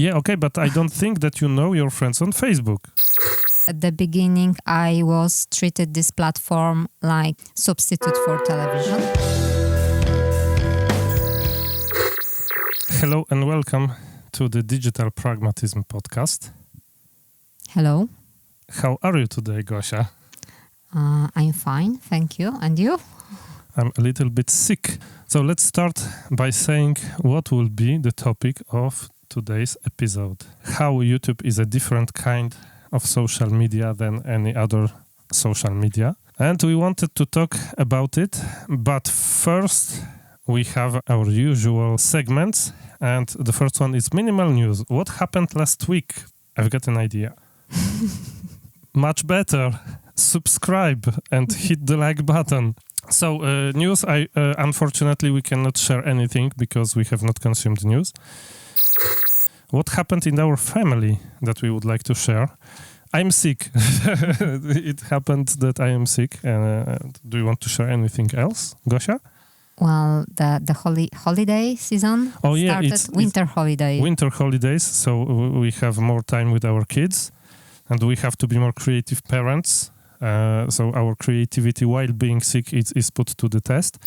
Yeah, okay, but I don't think that you know your friends on Facebook. At the beginning, I was treated this platform like substitute for television. Hello and welcome to the Digital Pragmatism podcast. Hello. How are you today, Gosia? I'm fine, thank you. And you? I'm a little bit sick. So let's start by saying what will be the topic of today's episode. How YouTube is a different kind of social media than any other social media. And we wanted to talk about it, but first we have our usual segments. And the first one is minimal news. What happened last week? I've got an idea. Much better. Subscribe and hit the like button. So news, unfortunately, we cannot share anything because we have not consumed news. What happened in our family that we would like to share? I'm sick. It happened that I am sick. Do you want to share anything else, Gosia? Well, the holiday season started. It's winter holiday. Winter holidays, so we have more time with our kids and we have to be more creative parents. So our creativity while being sick is put to the test.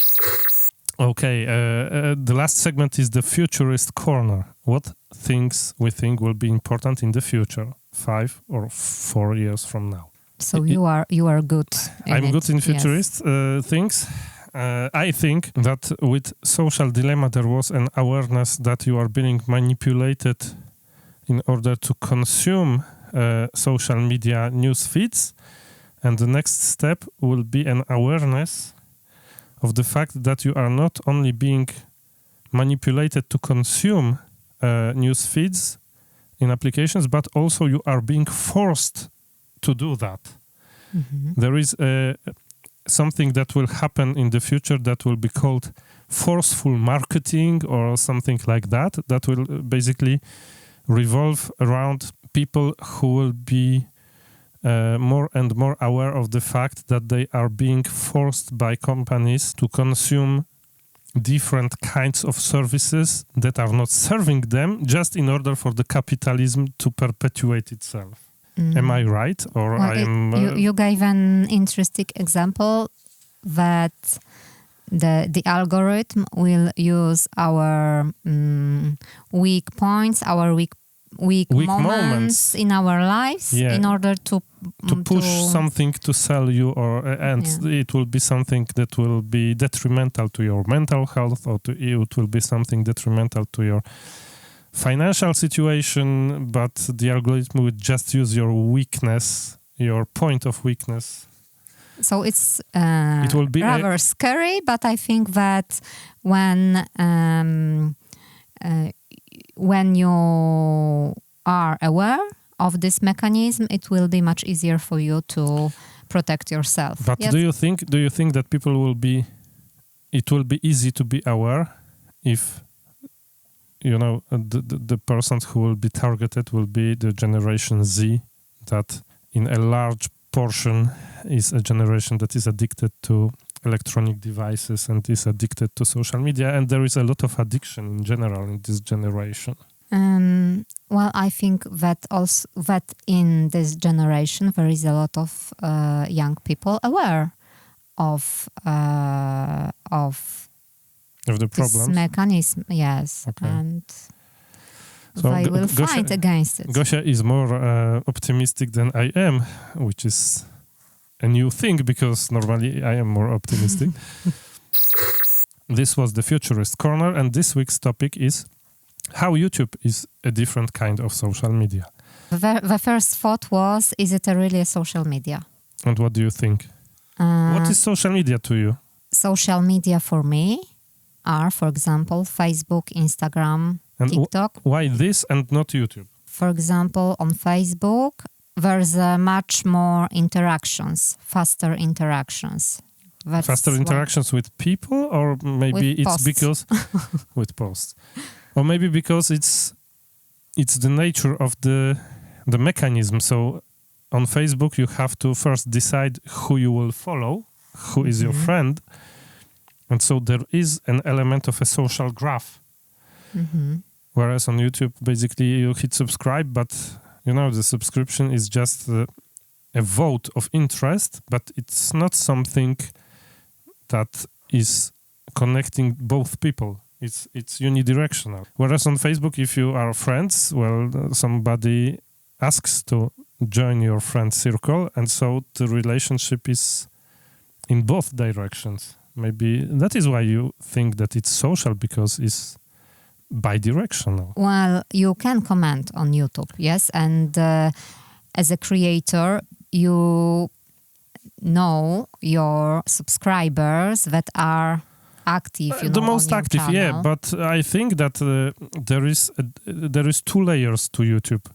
Okay, the last segment is the Futuristic Corner. What things we think will be important in the future, 5 or 4 years from now? So you are good. I'm good in futurist things. I think that with social dilemma there was an awareness that you are being manipulated in order to consume social media news feeds. And the next step will be an awareness of the fact that you are not only being manipulated to consume news feeds in applications, but also you are being forced to do that. Mm-hmm. There is something that will happen in the future that will be called forceful marketing or something like that, that will basically revolve around people who will be more and more aware of the fact that they are being forced by companies to consume different kinds of services that are not serving them just in order for the capitalism to perpetuate itself. Mm. Am I right? Or well, you gave an interesting example that the algorithm will use our weak points, our weak moments in our lives in order to push something to sell you, it will be something that will be detrimental to your mental health, or it will be something detrimental to your financial situation, but the algorithm would just use your weakness, your point of weakness. So it will be rather scary, but I think that when you are aware of this mechanism, it will be much easier for you to protect yourself. But do you think that it will be easy to be aware if the persons who will be targeted will be the Generation Z, that in a large portion is a generation that is addicted to electronic devices and is addicted to social media, and there is a lot of addiction in general in this generation? Well, I think that in this generation there is a lot of young people aware of the problems, this mechanism, yes, okay. And so they will fight against it. Gosia is more optimistic than I am, which is a new thing because normally I am more optimistic. This was the Futurist Corner, and this week's topic is how YouTube is a different kind of social media. The first thought was, is it really a social media? And what do you think? What is social media to you? Social media for me are, for example, Facebook, Instagram, and TikTok. Why this and not YouTube? For example, on Facebook, there's much more interactions, faster interactions. Faster interactions with people, or maybe it's posts. Because with posts, or maybe because it's the nature of the mechanism. So on Facebook, you have to first decide who you will follow, who is your friend, and so there is an element of a social graph. Mm-hmm. Whereas on YouTube, basically you hit subscribe, but the subscription is just a vote of interest, but it's not something that is connecting both people. It's unidirectional. Whereas on Facebook, if you are friends, somebody asks to join your friend circle, and so the relationship is in both directions. Maybe that is why you think that it's social, because it's bidirectional. Well, you can comment on YouTube, yes, and as a creator, you know your subscribers that are active. The most on active, channel. yeah. But I think that there is two layers to YouTube.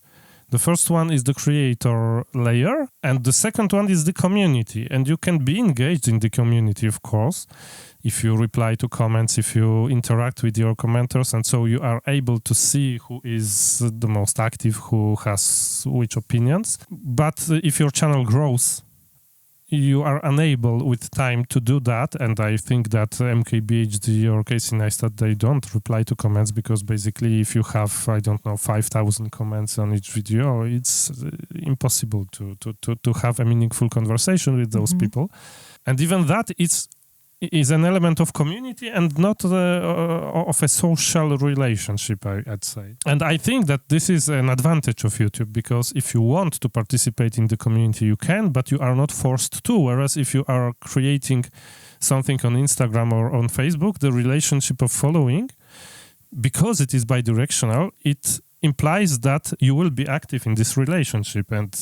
The first one is the creator layer, and the second one is the community. And you can be engaged in the community, of course, if you reply to comments, if you interact with your commenters, and so you are able to see who is the most active, who has which opinions. But if your channel grows, you are unable with time to do that, and I think that MKBHD or Casey Neistat, they don't reply to comments, because basically if you have, 5,000 comments on each video, it's impossible to have a meaningful conversation with those people. And even that is an element of community and not of a social relationship, I'd say. And I think that this is an advantage of YouTube, because if you want to participate in the community, you can, but you are not forced to. Whereas if you are creating something on Instagram or on Facebook, the relationship of following, because it is bidirectional, it implies that you will be active in this relationship. And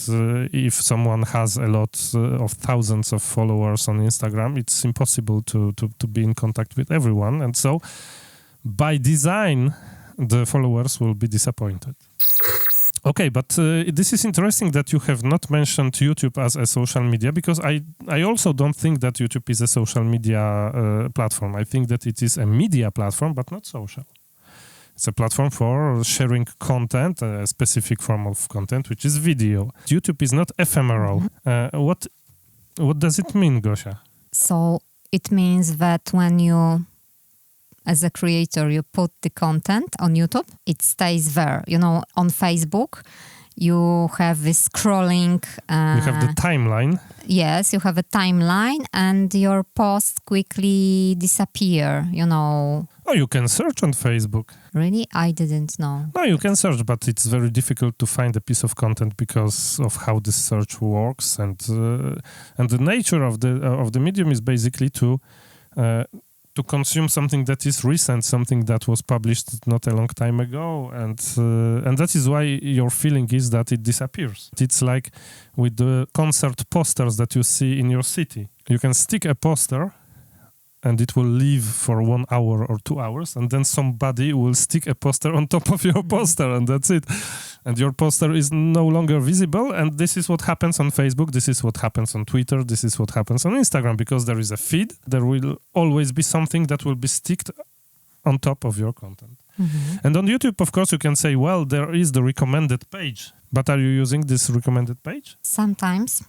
if someone has a lot of thousands of followers on Instagram, it's impossible to be in contact with everyone. And so by design, the followers will be disappointed. Okay, but this is interesting that you have not mentioned YouTube as a social media, because I also don't think that YouTube is a social media platform. I think that it is a media platform, but not social. It's a platform for sharing content, a specific form of content, which is video. YouTube is not ephemeral. What does it mean, Gosia? So it means that when you, as a creator, you put the content on YouTube, it stays there. On Facebook, you have this scrolling. You have the timeline. Yes, you have a timeline, and your posts quickly disappear. Oh, you can search on Facebook. Really? I didn't know. No, you can search, but it's very difficult to find a piece of content because of how this search works, and the nature of the medium is basically to consume something that is recent, something that was published not a long time ago, and that is why your feeling is that it disappears. It's like with the concert posters that you see in your city. You can stick a poster, and it will live for 1 hour or 2 hours, and then somebody will stick a poster on top of your poster, and that's it. And your poster is no longer visible, and this is what happens on Facebook, this is what happens on Twitter, this is what happens on Instagram, because there is a feed, there will always be something that will be sticked on top of your content. And on YouTube, of course, you can say, well, there is the recommended page, but are you using this recommended page? Sometimes.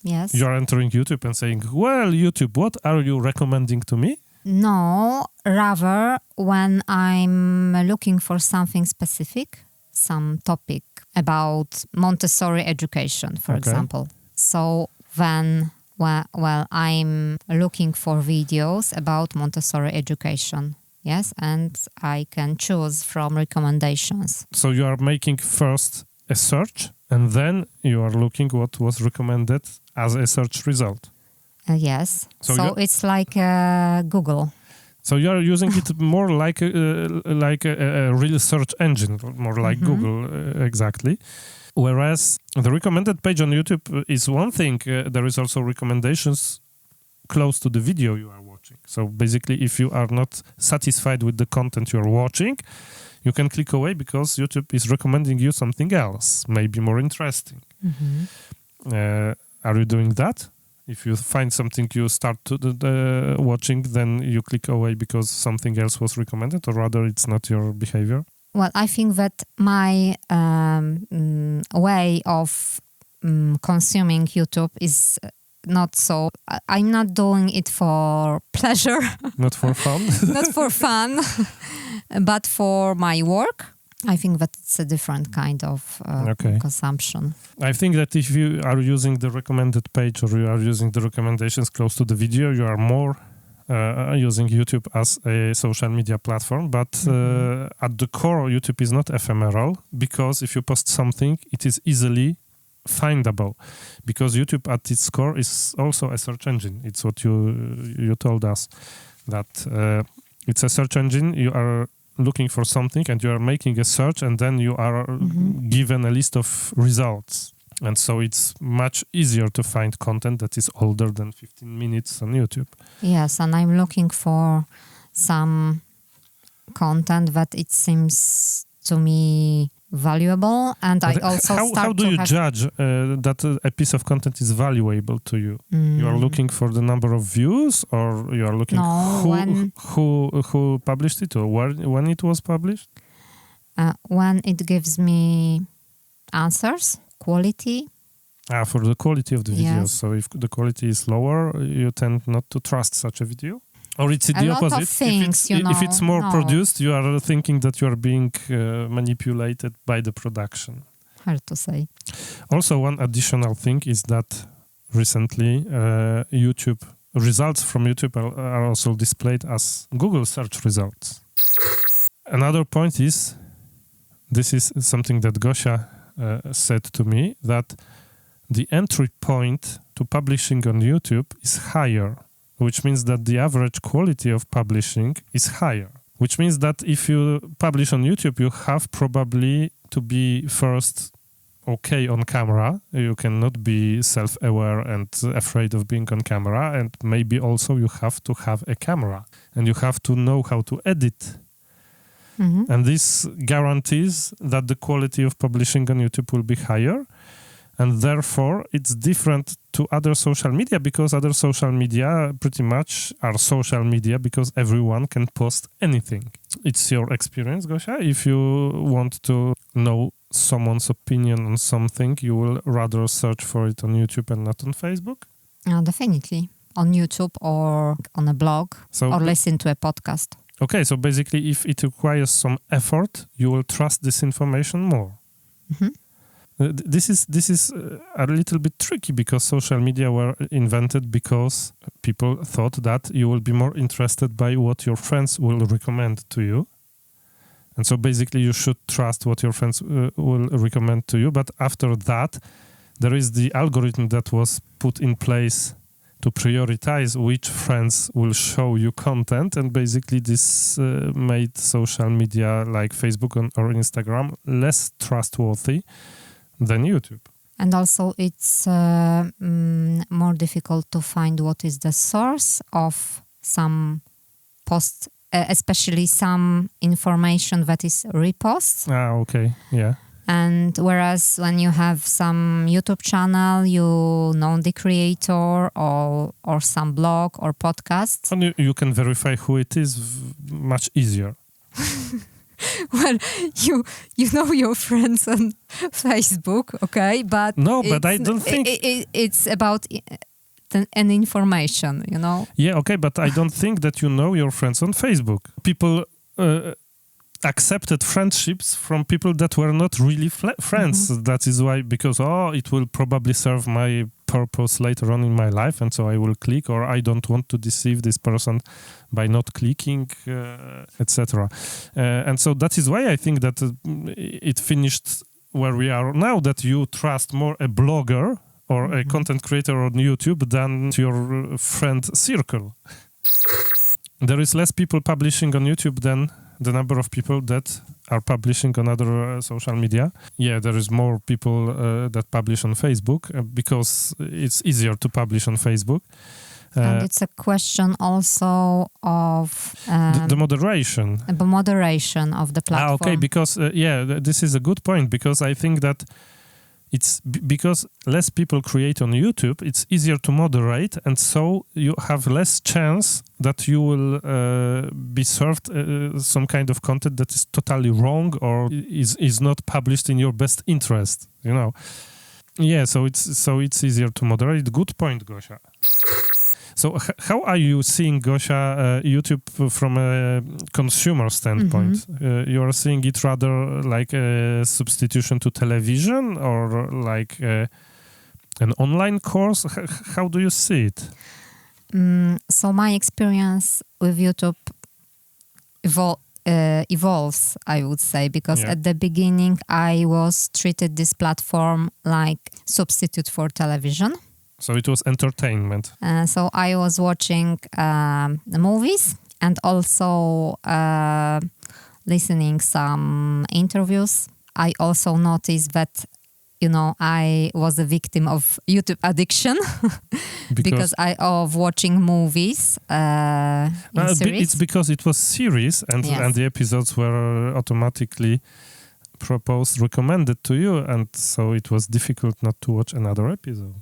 Yes. You are entering YouTube and saying, well, YouTube, what are you recommending to me? No, rather when I'm looking for something specific, some topic about Montessori education, for example. So then, I'm looking for videos about Montessori education. Yes, and I can choose from recommendations. So you are making first a search, and then you are looking what was recommended as a search result. Yes. So it's like Google. So you are using it more like a real search engine, more like Google, exactly. Whereas the recommended page on YouTube is one thing. There is also recommendations close to the video you are watching. So basically, if you are not satisfied with the content you are watching, you can click away because YouTube is recommending you something else, maybe more interesting. Are you doing that? If you find something you start watching, then you click away because something else was recommended, or rather it's not your behavior? Well, I think that my way of consuming YouTube is not so... I'm not doing it for pleasure. Not for fun? Not for fun, but for my work. I think that it's a different kind of consumption. I think that if you are using the recommended page or you are using the recommendations close to the video, you are more using YouTube as a social media platform. But at the core, YouTube is not ephemeral, because if you post something, it is easily findable, because YouTube at its core is also a search engine. It's what you told us, that it's a search engine. You are looking for something and you are making a search, and then you are given a list of results. And so it's much easier to find content that is older than 15 minutes on YouTube. Yes, and I'm looking for some content that it seems to me valuable, and I also how do you judge that a piece of content is valuable to you? You are looking for the number of views, or you are looking who published it, or when it was published? When it gives me answers, quality. For the quality of the videos. Yes. So if the quality is lower, you tend not to trust such a video? Or it's the lot opposite? Of things, if it's more produced, you are thinking that you are being manipulated by the production. Hard to say. Also, one additional thing is that recently YouTube results from YouTube are also displayed as Google search results. Another point is, this is something that Gosia said to me, that the entry point to publishing on YouTube is higher, which means that the average quality of publishing is higher. Which means that if you publish on YouTube, you have probably to be first okay on camera. You cannot be self-aware and afraid of being on camera. And maybe also you have to have a camera. And you have to know how to edit. And this guarantees that the quality of publishing on YouTube will be higher. And therefore, it's different to other social media, because other social media pretty much are social media because everyone can post anything. It's your experience, Gosia. If you want to know someone's opinion on something, you will rather search for it on YouTube and not on Facebook? Definitely. On YouTube or on a blog, or listen to a podcast. Okay, so basically, if it requires some effort, you will trust this information more. This is a little bit tricky, because social media were invented because people thought that you will be more interested by what your friends will recommend to you. And so basically you should trust what your friends will recommend to you. But after that, there is the algorithm that was put in place to prioritize which friends will show you content. And basically this made social media like Facebook or Instagram less trustworthy than YouTube. And also it's more difficult to find what is the source of some posts, especially some information that is reposts. Okay, yeah. And whereas when you have some YouTube channel, you know the creator or some blog or podcast. And you can verify who it is much easier. Well, you know your friends on Facebook, okay? But but I don't think it's about an information, you know? Yeah, okay, but I don't think that you know your friends on Facebook. People accepted friendships from people that were not really friends. That is why, because it will probably serve my purpose later on in my life, and so I will click, or I don't want to deceive this person by not clicking, etc. And so that is why I think that it finished where we are now, that you trust more a blogger or a content creator on YouTube than your friend circle. There is less people publishing on YouTube than the number of people that are publishing on other social media. Yeah, there is more people that publish on Facebook because it's easier to publish on Facebook. And it's a question also of the moderation. The moderation of the platform. Okay, because this is a good point, because I think that it's because less people create on YouTube, it's easier to moderate, and so you have less chance that you will be served some kind of content that is totally wrong or is not published in your best interest, you know. Yeah, so it's easier to moderate. Good point, Gosia. So how are you seeing, Gosia, YouTube from a consumer standpoint? You are seeing it rather like a substitution to television or like an online course? How do you see it? So my experience with YouTube evolves, I would say, because at the beginning I was treated this platform like substitute for television. So it was entertainment. So I was watching the movies and also listening some interviews. I also noticed that, I was a victim of YouTube addiction because of watching movies in series. It's because it was series and the episodes were automatically recommended to you, and so it was difficult not to watch another episode.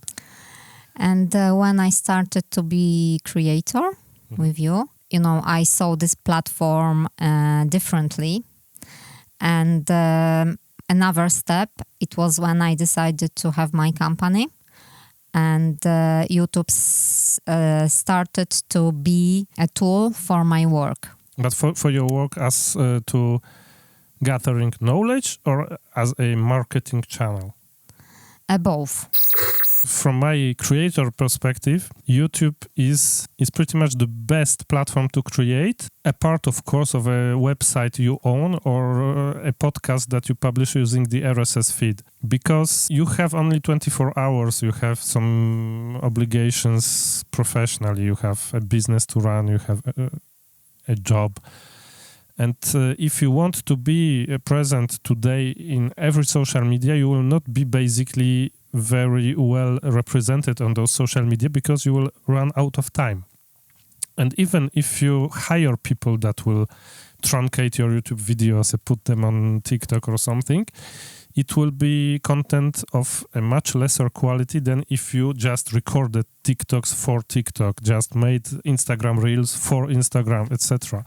And when I started to be creator with you, I saw this platform differently. And another step, it was when I decided to have my company. And YouTube started to be a tool for my work. But for your work as to gathering knowledge or as a marketing channel? Both. From my creator perspective, YouTube is pretty much the best platform to create, a part, of course, of a website you own or a podcast that you publish using the RSS feed. Because you have only 24 hours, you have some obligations professionally, you have a business to run, you have a job. And if you want to be present today in every social media, you will not be basically very well represented on those social media because you will run out of time. And even if you hire people that will truncate your YouTube videos and put them on TikTok or something, it will be content of a much lesser quality than if you just recorded TikToks for TikTok, just made Instagram Reels for Instagram, etc.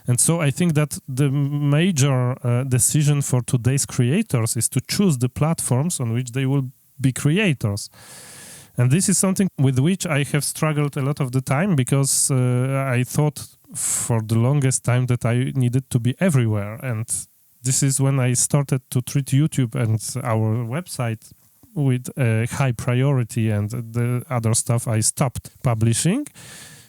And so I think that the major decision for today's creators is to choose the platforms on which they will be creators. And this is something with which I have struggled a lot of the time because I thought for the longest time that I needed to be everywhere. And this is when I started to treat YouTube and our website with a high priority, and the other stuff I stopped publishing.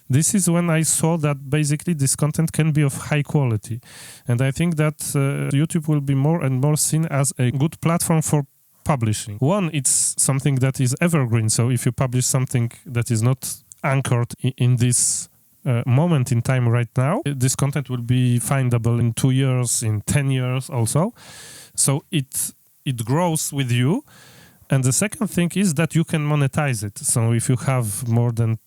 This is when I saw that basically this content can be of high quality. And I think that YouTube will be more and more seen as a good platform for publishing. One, it's something that is evergreen. So if you publish something that is not anchored in this moment in time right now, this content will be findable in 2 years, in 10 years also. So it grows with you. And the second thing is that you can monetize it. So if you have more than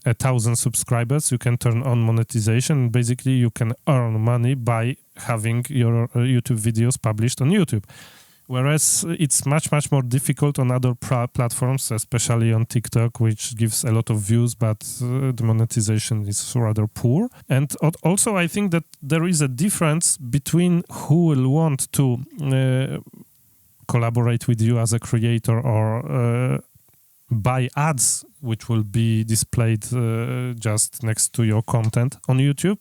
1,000 subscribers, you can turn on monetization. Basically, you can earn money by having your YouTube videos published on YouTube. Whereas it's much, much more difficult on other platforms, especially on TikTok, which gives a lot of views, but the monetization is rather poor. And also, I think that there is a difference between who will want to collaborate with you as a creator or buy ads, which will be displayed just next to your content on YouTube,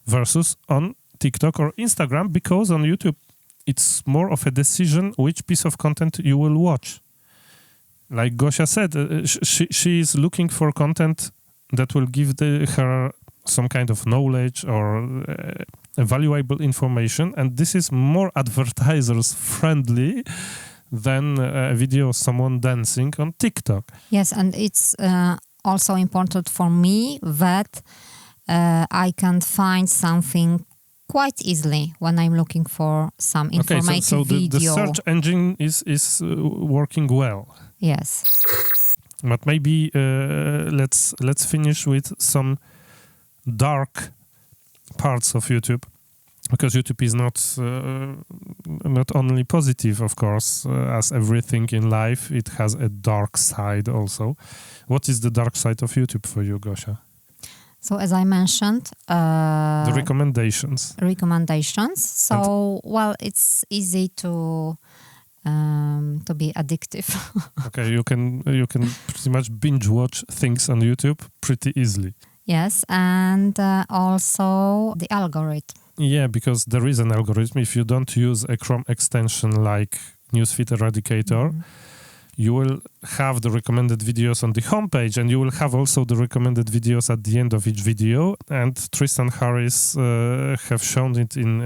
versus on TikTok or Instagram, because on YouTube, it's more of a decision which piece of content you will watch. Like Gosia said, she is looking for content that will give her some kind of knowledge or valuable information, and this is more advertisers friendly than a video of someone dancing on TikTok. Yes, and it's also important for me that I can find something quite easily when I'm looking for some informative video. The search engine is working well. Yes. But maybe let's finish with some dark parts of YouTube, because YouTube is not only positive, of course, as everything in life. It has a dark side also. What is the dark side of YouTube for you, Gosia? So as I mentioned, the recommendations. So, well, it's easy to to be addictive. Okay, you can pretty much binge watch things on YouTube pretty easily. Yes, and also the algorithm. Yeah, because there is an algorithm. If you don't use a Chrome extension like Newsfeed Eradicator, you will have the recommended videos on the homepage, and you will have also the recommended videos at the end of each video. And Tristan Harris have shown it in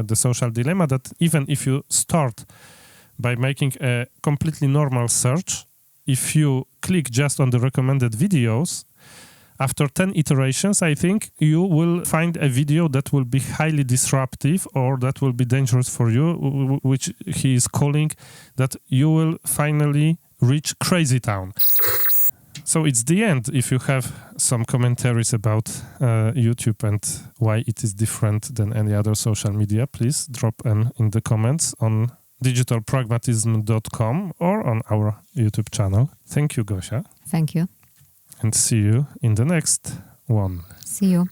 The Social Dilemma that even if you start by making a completely normal search, if you click just on the recommended videos, after 10 iterations, I think you will find a video that will be highly disruptive or that will be dangerous for you, which he is calling that you will finally reach Crazy Town. So it's the end. If you have some commentaries about YouTube and why it is different than any other social media, please drop them in the comments on digitalpragmatism.com or on our YouTube channel. Thank you, Gosia. Thank you. And see you in the next one. See you.